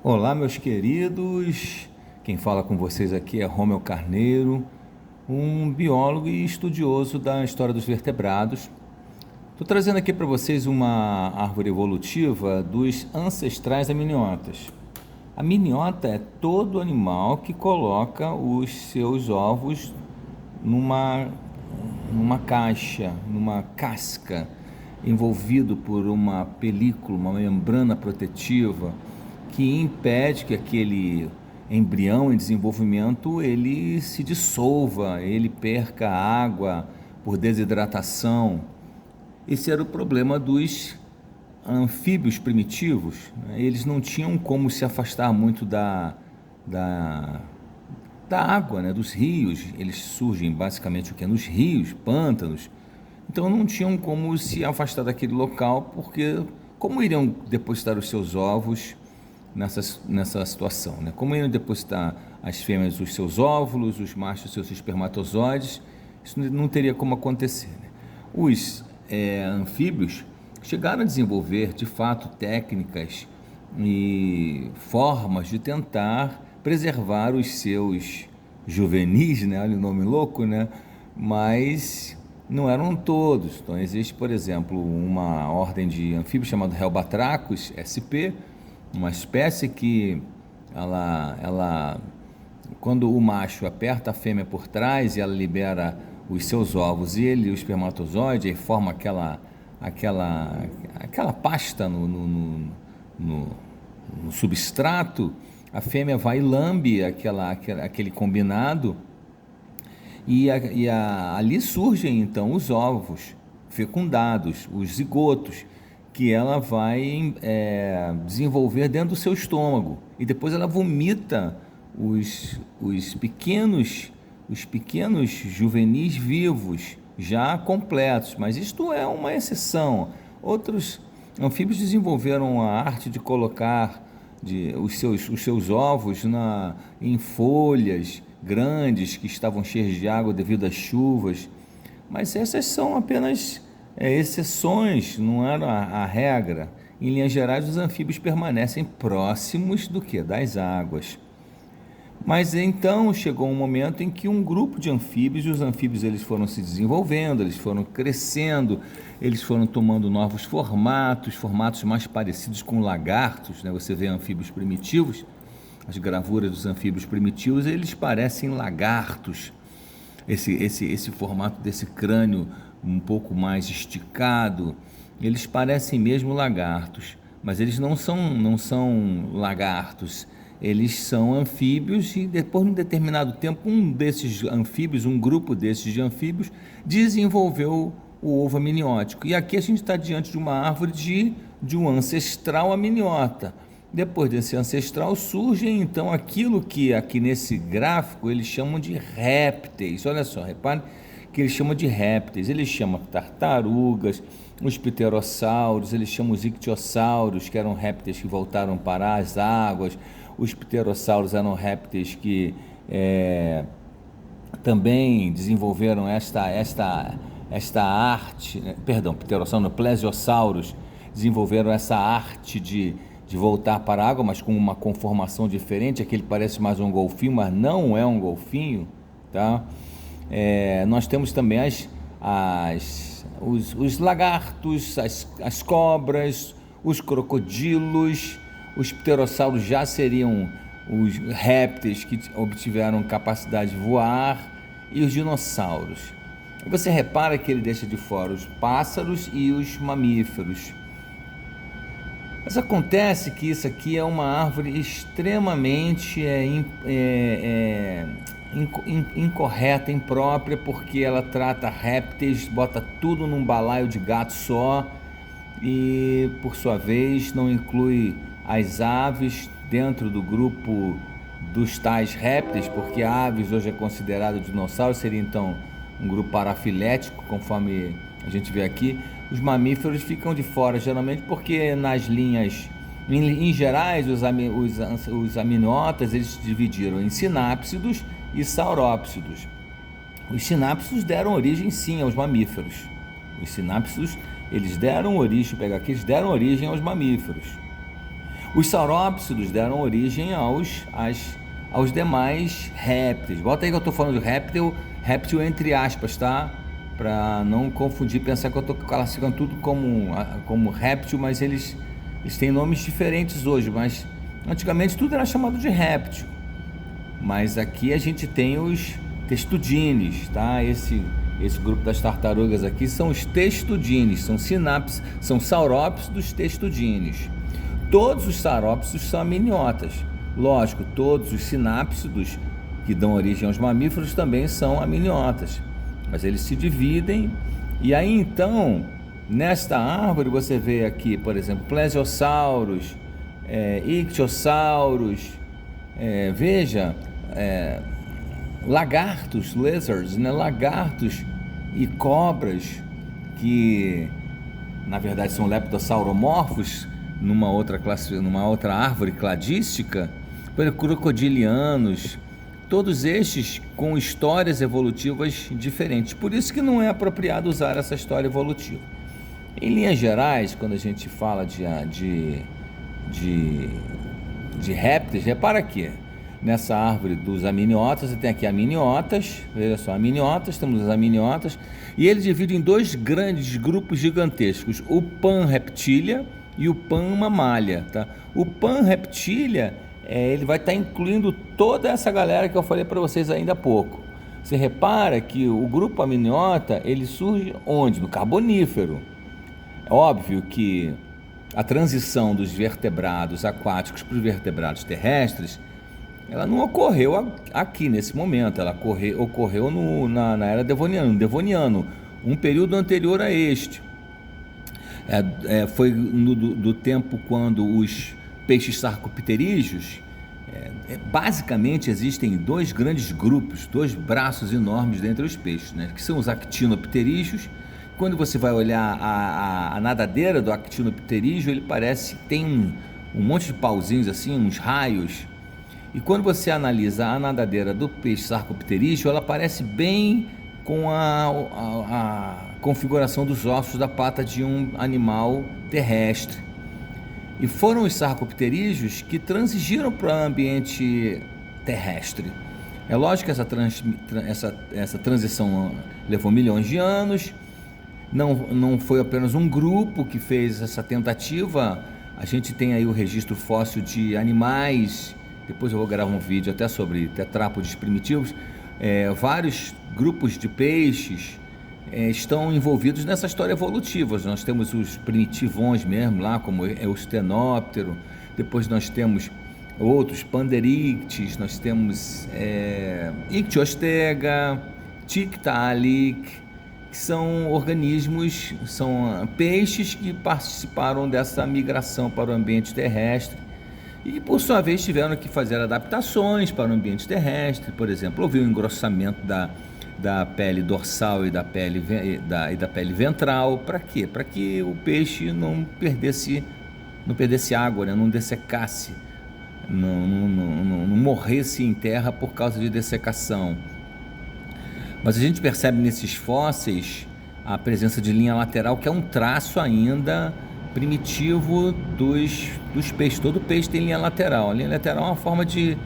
Olá, meus queridos. Quem fala com vocês aqui é Romeu Carneiro, um biólogo e estudioso da história dos vertebrados. Estou trazendo aqui para vocês uma árvore evolutiva dos ancestrais amniotas. A miniota é todo animal que coloca os seus ovos numa, numa caixa, numa casca, envolvido por uma película, uma membrana protetiva que impede que aquele embrião em desenvolvimento ele se dissolva, ele perca água por desidratação. Esse era o problema dos anfíbios primitivos, né? Eles não tinham como se afastar muito da, da água, né? Dos rios. Eles surgem basicamente o que? Nos rios, pântanos. Então não tinham como se afastar daquele local, porque como iriam depositar os seus ovos nessa situação, né? Como iriam depositar as fêmeas os seus óvulos, os machos os seus espermatozoides? Isso não teria como acontecer, né? Os anfíbios chegaram a desenvolver, de fato, técnicas e formas de tentar preservar os seus juvenis, né? Olha o nome louco, né? Mas não eram todos. Então, existe, por exemplo, uma ordem de anfíbios chamada Helbatrachus sp, uma espécie que quando o macho aperta a fêmea por trás e ela libera os seus ovos e ele, o espermatozoide, e forma aquela pasta no, no substrato. A fêmea vai e lambe aquele combinado ali surgem então os ovos fecundados, os zigotos, que ela vai desenvolver dentro do seu estômago, e depois ela vomita os pequenos juvenis vivos, já completos. Mas isto é uma exceção. Outros anfíbios desenvolveram a arte de colocar os seus ovos em folhas grandes que estavam cheias de água devido às chuvas, mas essas são apenas exceções, não era a regra. Em linhas gerais, os anfíbios permanecem próximos do que? Das águas. Mas então chegou um momento em que um grupo de anfíbios, os anfíbios eles foram se desenvolvendo, eles foram crescendo, eles foram tomando novos formatos mais parecidos com lagartos, né? Você vê anfíbios primitivos, as gravuras dos anfíbios primitivos, eles parecem lagartos. Esse formato desse crânio um pouco mais esticado, eles parecem mesmo lagartos, mas eles não são lagartos. Eles são anfíbios, e depois de um determinado tempo, um grupo desses de anfíbios, desenvolveu o ovo amniótico. E aqui a gente está diante de uma árvore de um ancestral amniota. Depois desse ancestral surge então aquilo que aqui nesse gráfico eles chamam de répteis. Olha só, repare que eles chamam de répteis. Eles chamam tartarugas, os pterossauros, eles chamam os ictiossauros, que eram répteis que voltaram para as águas. Os pterossauros eram répteis que também desenvolveram esta arte, perdão, pterossauros, plesiosauros, desenvolveram essa arte de voltar para a água, mas com uma conformação diferente. Aquele parece mais um golfinho, mas não é um golfinho, tá? Nós temos também os lagartos, as cobras, os crocodilos. Os pterossauros já seriam os répteis que obtiveram capacidade de voar, e os dinossauros. Você repara que ele deixa de fora os pássaros e os mamíferos. Mas acontece que isso aqui é uma árvore extremamente incorreta, imprópria, porque ela trata répteis, bota tudo num balaio de gato só, e por sua vez não inclui as aves dentro do grupo dos tais répteis, porque aves hoje é considerado dinossauro, seria então um grupo parafilético, conforme a gente vê aqui. Os mamíferos ficam de fora, geralmente porque nas linhas, em gerais, os amniotas eles se dividiram em sinápsidos e saurópsidos. Os sinápsidos deram origem sim aos mamíferos. Os sinápsidos eles deram origem aos mamíferos. Os saurópsidos deram origem aos demais répteis. Bota aí que eu estou falando de réptil entre aspas, tá? Para não confundir, pensar que eu estou classificando tudo como réptil, mas eles têm nomes diferentes hoje, mas antigamente tudo era chamado de réptil. Mas aqui a gente tem os testudines, tá? Esse grupo das tartarugas aqui são os testudines, são saurópsidos testudines. Todos os saurópsidos são amniotas. Lógico, todos os sinápsidos que dão origem aos mamíferos também são amniotas, mas eles se dividem. E aí então, nesta árvore você vê aqui, por exemplo, plesiossauros, ictiossauros, lagartos, lizards, né? Lagartos e cobras, que na verdade são leptosauromorfos, numa outra árvore cladística, crocodilianos, todos estes com histórias evolutivas diferentes. Por isso que não é apropriado usar essa história evolutiva. Em linhas gerais, quando a gente fala de répteis, repara que nessa árvore dos amniotas, você tem aqui amniotas, veja só, amniotas, temos os amniotas, e ele divide em dois grandes grupos gigantescos, o Panreptilia e o Panmammalia, tá? O Panreptilia, ele vai estar incluindo toda essa galera que eu falei para vocês ainda há pouco. Você repara que o grupo amniota, ele surge onde? No Carbonífero. É óbvio que a transição dos vertebrados aquáticos para os vertebrados terrestres, ela não ocorreu aqui nesse momento, ela ocorreu na era Devoniano, um período anterior a este. Foi do tempo quando os peixes sarcopterídeos, basicamente existem dois grandes grupos, dois braços enormes dentre os peixes, né, que são os actinopterídeos. Quando você vai olhar a nadadeira do actinopterídeo, ele parece que tem um monte de pauzinhos assim, uns raios. E quando você analisa a nadadeira do peixe sarcopterídeo, ela parece bem com a configuração dos ossos da pata de um animal terrestre. E foram os sarcopterídeos que transigiram para o ambiente terrestre. É lógico que essa transição levou milhões de anos. Não foi apenas um grupo que fez essa tentativa. A gente tem aí o registro fóssil de animais. Depois eu vou gravar um vídeo até sobre tetrápodes primitivos. Vários grupos de peixes estão envolvidos nessa história evolutiva. Nós temos os primitivões mesmo lá, como o Eustenóptero. Depois nós temos outros, Panderictis, nós temos Ictiostega, Tiktaalik, que são organismos, são peixes que participaram dessa migração para o ambiente terrestre e, por sua vez, tiveram que fazer adaptações para o ambiente terrestre. Por exemplo, houve um engrossamento da pele dorsal e da pele ventral. Para quê? Para que o peixe não perdesse água, né? Não dessecasse, não morresse em terra por causa de dessecação. Mas a gente percebe nesses fósseis a presença de linha lateral, que é um traço ainda primitivo dos peixes. Todo peixe tem linha lateral. A linha lateral é uma forma de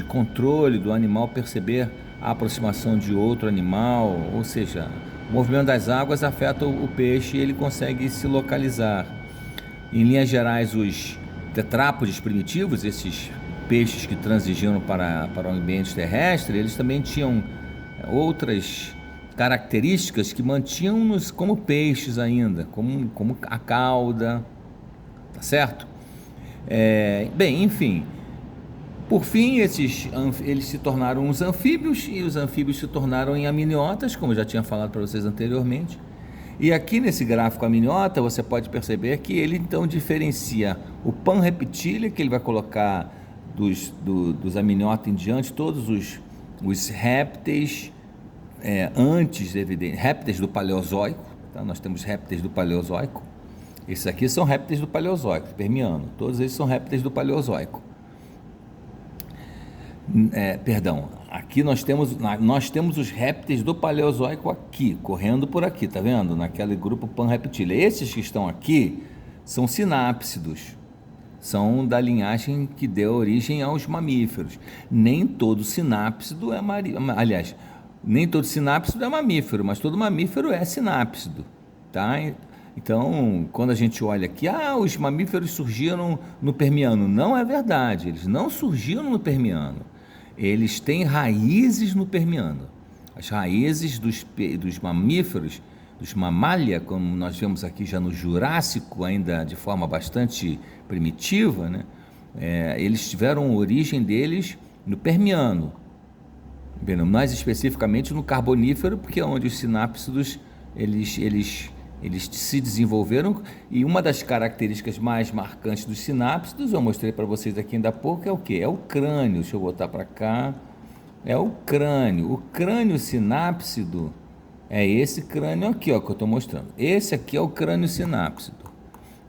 controle do animal perceber a aproximação de outro animal, ou seja, o movimento das águas afeta o peixe e ele consegue se localizar. Em linhas gerais, os tetrápodes primitivos, esses peixes que transigiram para o ambiente terrestre, eles também tinham outras características que mantinham-nos como peixes ainda, como a cauda, tá certo? Bem, enfim, por fim, eles se tornaram os anfíbios, e os anfíbios se tornaram em amniotas, como eu já tinha falado para vocês anteriormente. E aqui nesse gráfico amniota, você pode perceber que ele então diferencia o Panreptilia, que ele vai colocar dos amniotas em diante, todos os répteis répteis do Paleozoico, tá? Nós temos répteis do Paleozoico. Esses aqui são répteis do Paleozoico, Permiano. Todos eles são répteis do Paleozoico. Aqui nós temos os répteis do Paleozoico aqui, correndo por aqui, tá vendo? Naquele grupo Panreptilia. Esses que estão aqui são sinápsidos. são da linhagem que deu origem aos mamíferos. Nem todo sinápsido é aliás, nem todo sinápsido é mamífero, mas todo mamífero é sinápsido, tá? Então, quando a gente olha aqui, os mamíferos surgiram no Permiano. Não é verdade, eles não surgiram no Permiano. Eles têm raízes no Permiano. As raízes dos mamíferos, dos mamália, como nós vemos aqui já no Jurássico, ainda de forma bastante primitiva, né? Eles tiveram origem deles no Permiano, mais especificamente no Carbonífero, porque é onde os sinápsidos eles se desenvolveram. E uma das características mais marcantes dos sinápsidos, eu mostrei para vocês aqui ainda há pouco, é o que? É o crânio. Deixa eu botar para cá. É o crânio. O crânio sinápsido é esse crânio aqui, ó, que eu estou mostrando. Esse aqui é o crânio sinápsido.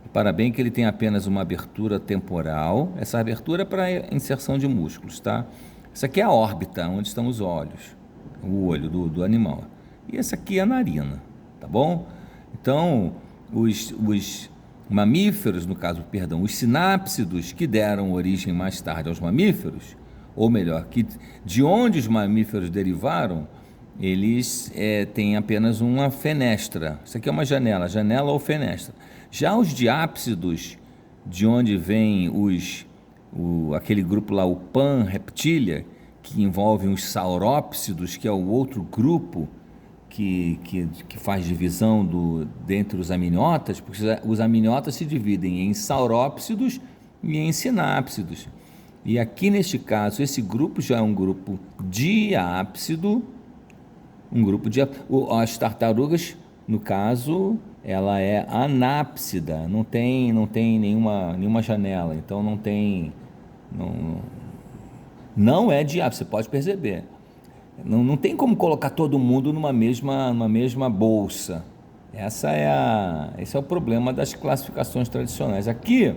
Repara bem que ele tem apenas uma abertura temporal. Essa abertura é para inserção de músculos, tá? Essa aqui é a órbita, onde estão os olhos, o olho do animal. E essa aqui é a narina, tá bom? Então, os mamíferos, no caso, perdão, os sinápsidos que deram origem mais tarde aos mamíferos, ou melhor, de onde os mamíferos derivaram, eles têm apenas uma fenestra. Isso aqui é uma janela ou fenestra. Já os diápsidos, de onde vem aquele grupo lá, o Panreptilia, que envolve os saurópsidos, que é o outro grupo que faz divisão dentre os amniotas, porque os amniotas se dividem em saurópsidos e em sinápsidos. E aqui neste caso, esse grupo já é um grupo diápsido, as tartarugas, no caso, ela é anápsida, não tem nenhuma janela, então não é diápsido, você pode perceber. Não tem como colocar todo mundo numa mesma bolsa. Esse é o problema das classificações tradicionais. Aqui,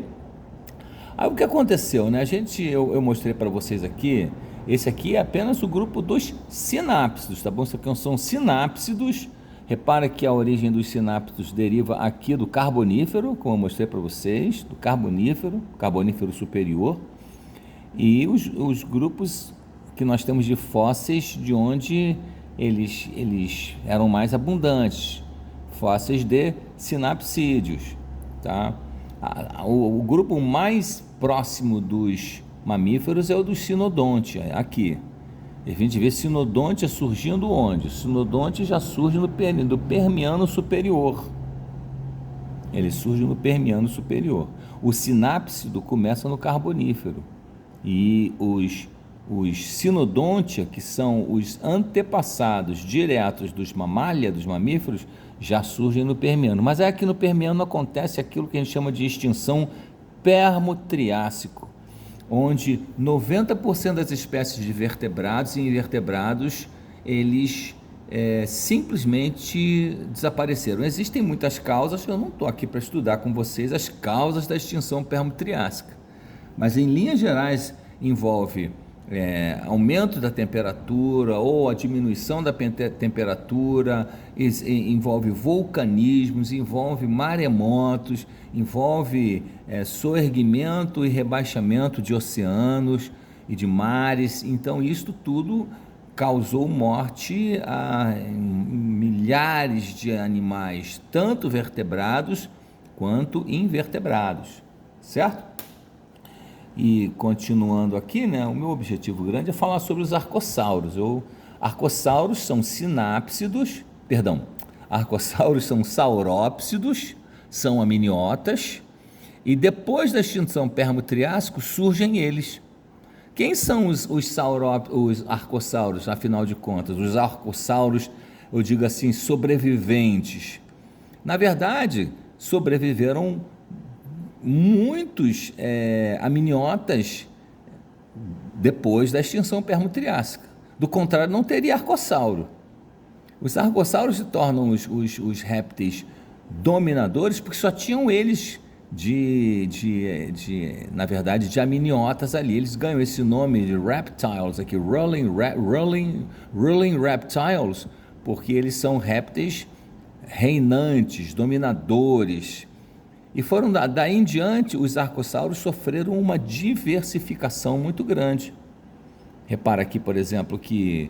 aí o que aconteceu, né? Eu mostrei para vocês aqui, esse aqui é apenas o grupo dos sinápsidos, tá bom? Isso aqui são sinápsidos. Repara que a origem dos sinápsidos deriva aqui do Carbonífero, como eu mostrei para vocês, do Carbonífero superior, e os grupos que nós temos de fósseis de onde eles eram mais abundantes, fósseis de sinapsídeos, tá? O grupo mais próximo dos mamíferos é o dos sinodonte, aqui. A gente vê sinodonte surgindo onde? O sinodonte já surge no Permiano superior. Ele surge no Permiano superior. O sinápsido começa no Carbonífero. E os sinodontia, que são os antepassados diretos dos mamália, dos mamíferos, já surgem no Permiano. Mas aqui no Permiano acontece aquilo que a gente chama de extinção permo-triásico, onde 90% das espécies de vertebrados e invertebrados, eles simplesmente desapareceram. Existem muitas causas, eu não estou aqui para estudar com vocês as causas da extinção permo-triásica, mas em linhas gerais envolve aumento da temperatura ou a diminuição da temperatura, envolve vulcanismos, envolve maremotos, envolve soerguimento e rebaixamento de oceanos e de mares. Então isto tudo causou morte a milhares de animais, tanto vertebrados quanto invertebrados, certo? E continuando aqui, né, o meu objetivo grande é falar sobre os arcossauros. Arcossauros são sinápsidos, arcossauros são saurópsidos, são amniotas, e depois da extinção permo-triásico surgem eles. Quem são os arcossauros, afinal de contas? Os arcossauros, eu digo assim, sobreviventes. Na verdade, sobreviveram muitos amniotas depois da extinção permo-triásica. Do contrário, não teria arcossauro. Os arcossauros se tornam os répteis dominadores porque só tinham eles na verdade, de amniotas ali. Eles ganham esse nome de reptiles aqui, ruling reptiles, porque eles são répteis reinantes, dominadores. E foram daí em diante, os arcossauros sofreram uma diversificação muito grande. Repara aqui, por exemplo, que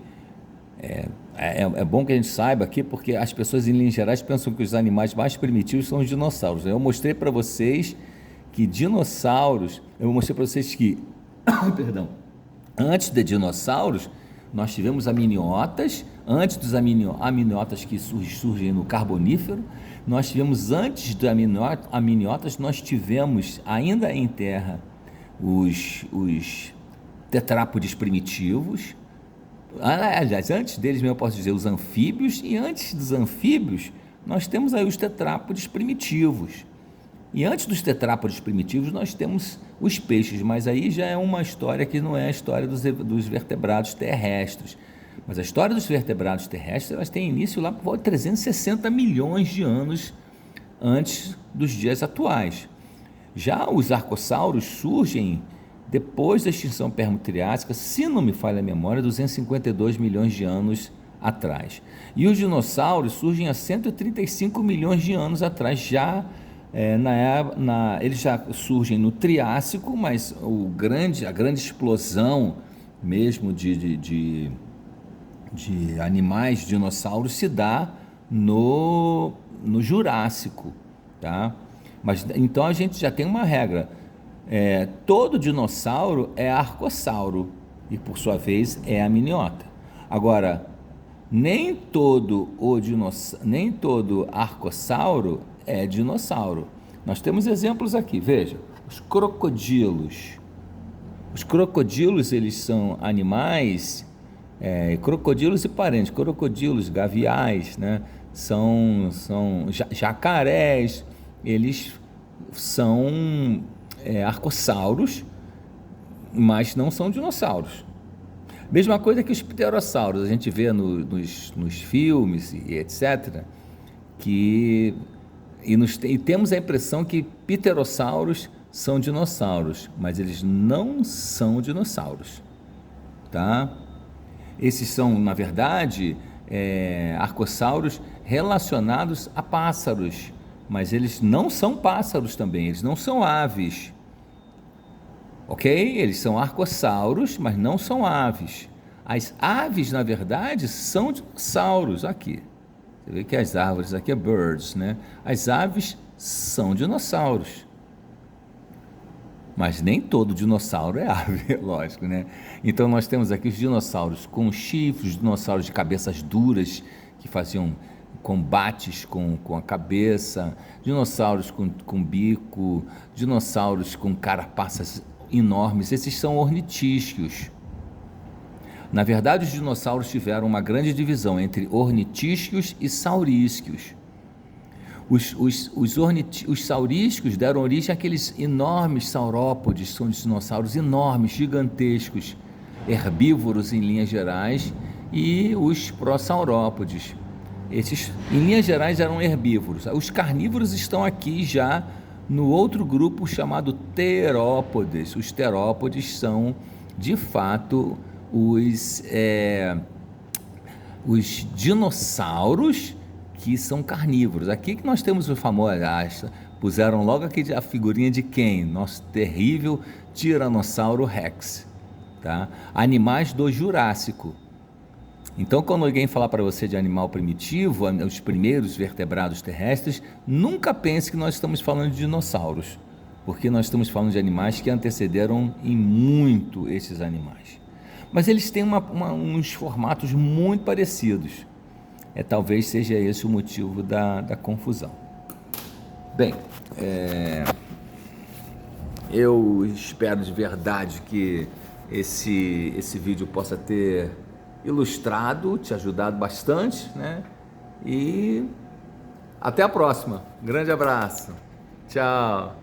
é bom que a gente saiba aqui, porque as pessoas em linhas gerais pensam que os animais mais primitivos são os dinossauros. Eu mostrei para vocês que dinossauros, perdão, antes de dinossauros, nós tivemos amniotas. Antes dos amniotas que surgem no Carbonífero, nós tivemos, antes dos amniotas, nós tivemos ainda em terra os tetrápodes primitivos. Aliás, antes deles mesmo eu posso dizer os anfíbios, e antes dos anfíbios nós temos aí os tetrápodes primitivos. E antes dos tetrápodes primitivos nós temos os peixes, mas aí já é uma história que não é a história dos vertebrados terrestres. Mas a história dos vertebrados terrestres, elas tem início lá por volta de 360 milhões de anos antes dos dias atuais. Já os arcossauros surgem depois da extinção permo-triássica, se não me falha a memória, 252 milhões de anos atrás. E os dinossauros surgem há 135 milhões de anos atrás, eles já surgem no Triássico, mas a grande explosão mesmo de animais, dinossauros, se dá no Jurássico, tá? Mas então a gente já tem uma regra, todo dinossauro é arcossauro e por sua vez é amniota. Agora, nem todo arcossauro é dinossauro. Nós temos exemplos aqui, veja, os crocodilos. Os crocodilos, eles são animais, crocodilos e parentes, crocodilos, gaviais, né? São jacarés, eles são arcossauros, mas não são dinossauros. Mesma coisa que os pterossauros, a gente vê nos filmes e etc., e temos a impressão que pterossauros são dinossauros, mas eles não são dinossauros, tá? Esses são, na verdade, arcossauros relacionados a pássaros, mas eles não são pássaros também, eles não são aves, ok? Eles são arcossauros, mas não são aves. As aves, na verdade, são dinossauros. Aqui, você vê que as árvores aqui é birds, né? As aves são dinossauros, mas nem todo dinossauro é ave, lógico, né? Então nós temos aqui os dinossauros com chifres, dinossauros de cabeças duras que faziam combates com a cabeça, dinossauros com bico, dinossauros com carapaças enormes. Esses são ornitísquios. Na verdade, os dinossauros tiveram uma grande divisão entre ornitísquios e saurísquios. Os sauríscicos deram origem àqueles enormes saurópodes, são dinossauros enormes, gigantescos, herbívoros em linhas gerais, e os prosaurópodes. Esses, em linhas gerais, eram herbívoros. Os carnívoros estão aqui já no outro grupo chamado terópodes. Os terópodes são, de fato, os dinossauros que são carnívoros. Aqui que nós temos o famoso, puseram logo aqui a figurinha de quem? Nosso terrível Tiranossauro Rex, tá? Animais do Jurássico. Então, quando alguém falar para você de animal primitivo, os primeiros vertebrados terrestres, nunca pense que nós estamos falando de dinossauros, porque nós estamos falando de animais que antecederam em muito esses animais. Mas eles têm uns formatos muito parecidos. Talvez seja esse o motivo da confusão. Bem, eu espero de verdade que esse vídeo possa ter ilustrado, te ajudado bastante, né? E até a próxima. Grande abraço. Tchau.